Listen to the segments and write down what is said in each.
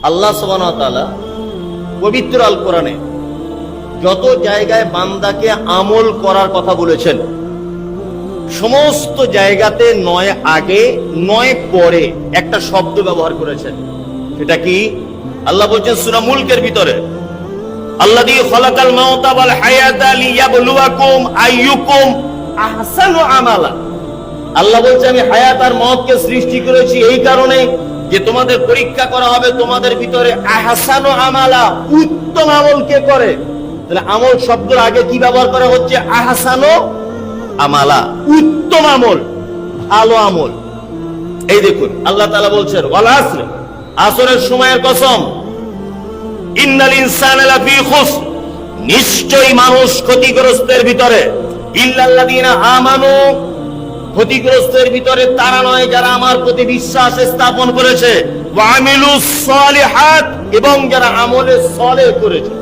আল্লাহ সুবহানাহু ওয়া তাআলা পবিত্র আল কোরআনে যত জায়গায় বান্দাকে আমল করার কথা বলেছেন, সমস্ত জায়গাতে নয় আগে নয় পরে একটা শব্দ ব্যবহার করেছেন। সেটা কি? আল্লাহ বলছেন সূরা মুলকের ভিতরে, আল্লাযী খালাকাল মাউতা ওয়াল হায়াতা লিয়াবলুয়াকুম আইয়ুকুম আহসানু আমালা। আল্লাহ বলছে আমি হায়াত আর মওতকে সৃষ্টি করেছি এই কারণে যে তোমাদের পরীক্ষা করা হবে তোমাদের ভিতরে আহসানু আমালা, উত্তম আমল কে করে। তাহলে আমল শব্দের আগে কি ব্যবহার করা হচ্ছে? আহসানু আমালা, উত্তম আমল, ভালো আমল। এই দেখুন আল্লাহ তাআলা বলছেন ওয়াল আসর, আসরের সময়ের কসম, ইন্নাল ইনসানা লাফি খুসর, নিশ্চয়ই মানুষ ক্ষতিগ্রস্তের ভিতরে, ইল্লাল্লাযীনা আমানু, ক্ষতিগ্রস্তের ভিতরে তারা নয় যারা আমার প্রতি বিশ্বাস স্থাপন করেছে, ওয়া আমিলুস সালিহাত, এবং যারা আমলে সালেহ করেছে,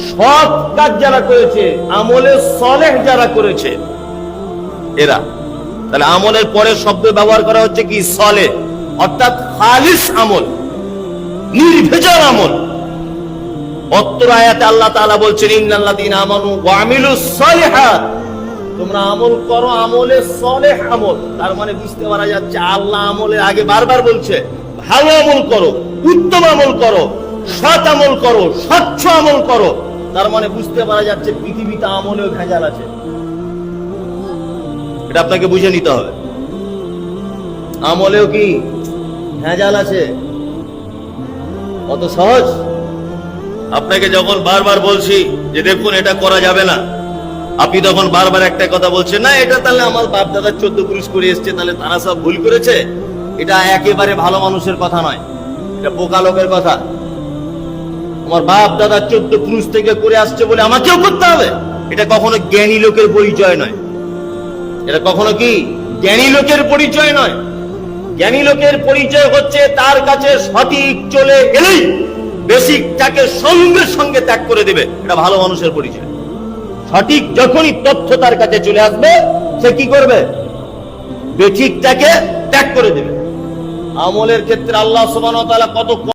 সৎ কাজ যারা করেছে, আমলে সালেহ যারা করেছে এরা। তাহলে আমলের পরে শব্দ ব্যবহার করা হচ্ছে কি? সালেহ, অর্থাৎ খালিস আমল, নির্ভেজাল আমল। অত্র আয়াতে আল্লাহ তাআলা বলছেন ইন্নাল্লাযীনা আমানু ওয়া আমিলুস সালিহাত, তোমরা আমল করো, আমলে সালেহ আমল। তার মানে বুঝতে পারা যাচ্ছে আল্লাহ আমলের আগে বারবার বলছে ভালো আমল করো, উত্তম আমল করো, সৎ আমল করো, স্বচ্ছ আমল করো। তার মানে বুঝতে পারা যাচ্ছে পৃথিবীতে আমলেও ভেজাল আছে। এটা আপনাকে বুঝে নিতে হবে, আমলেও কি ভেজাল আছে। অত সহজ? আপনাকে যখন বারবার বলছি যে দেখুন এটা করা যাবে না, আপনি তখন বারবার একটা কথা বলছেন, না এটা তাহলে আমার বাপ দাদা 14 পুরুষ করে এসছে, তাহলে তারা সব ভুল করেছে। এটা একেবারে ভালো মানুষের কথা নয়, এটা বোকা লোকের কথা। আমার বাপ দাদা 14 পুরুষ থেকে করে আসছে বলে আমাকেও করতে হবে, এটা কখনো জ্ঞানী লোকের পরিচয় নয়। এটা কখনো কি জ্ঞানী লোকের পরিচয় নয়। জ্ঞানী লোকের পরিচয় হচ্ছে তার কাছে সঠিক চলে এলেই বেসিকটাকে সঙ্গে সঙ্গে ত্যাগ করে দেবে, এটা ভালো মানুষের পরিচয়। সঠিক যখনই তথ্য তার কাছে চলে আসবে সে কি করবে? বেঠিকটাকে ত্যাগ করে দেবে। আমলের ক্ষেত্রে আল্লাহ সুবহানাহু ওয়া তাআলা কত